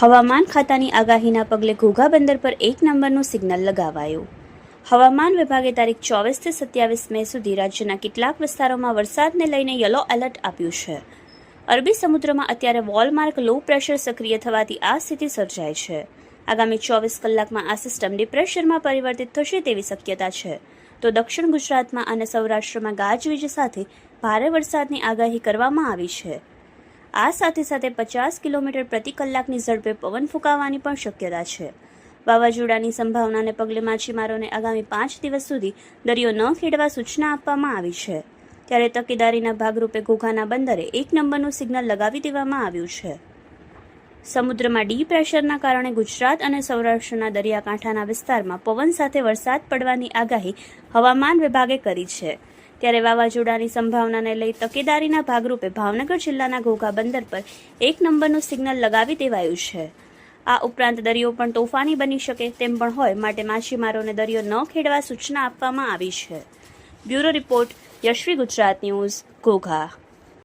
હવામાન ખાતાની આગાહીના પગલે ઘોઘા બંદર પર 1 નંબરનું સિગ્નલ લગાવાયું. હવામાન વિભાગે તારીખ 24 થી 27 મે સુધી રાજ્યના કેટલાક વિસ્તારોમાં વરસાદને લઈને યલો એલર્ટ આપ્યું છે. અરબી સમુદ્રમાં અત્યારે વોલમાર્ક લો પ્રેશર સક્રિય થવાથી આ સ્થિતિ સર્જાય છે. આગામી 24 કલાકમાં આ સિસ્ટમ ડિપ્રેશરમાં પરિવર્તિત થશે તેવી શક્યતા છે. તો દક્ષિણ ગુજરાતમાં અને સૌરાષ્ટ્રમાં ગાજવીજ સાથે ભારે વરસાદની આગાહી કરવામાં આવી છે. આ સાથે 50 કિલોમીટર પ્રતિ કલાકની ઝડપે પવન ફૂંકાવાની પણ શક્યતા છે. વાવાઝોડાની સંભાવનાને પગલે માછીમારોને આગામી 5 દિવસ સુધી દરિયો ન ખેડવા સૂચના આપવામાં આવી છે. ત્યારે તકેદારીના ભાગરૂપે ઘોઘાના બંદરે 1 નંબરનું સિગ્નલ લગાવી દેવામાં આવ્યું છે. સમુદ્રમાં ડી પ્રેશરના કારણે ગુજરાત અને સૌરાષ્ટ્રના દરિયાકાંઠાના વિસ્તારમાં પવન સાથે વરસાદ પડવાની આગાહી હવામાન વિભાગે કરી છે. ત્યારે વાવાઝોડાની સંભાવનાને લઈ તકેદારીના ભાગરૂપે ભાવનગર જિલ્લાના ઘોઘા બંદર પર 1 નંબરનું સિગ્નલ લગાવી દેવાયું છે. આ ઉપરાંત દરિયો પણ તોફાની બની શકે તેમ પણ હોય માટે માછીમારોને દરિયો ન ખેડવા સૂચના આપવામાં આવી છે. Bureau report, Yashvi Gujarat news, Ghogha.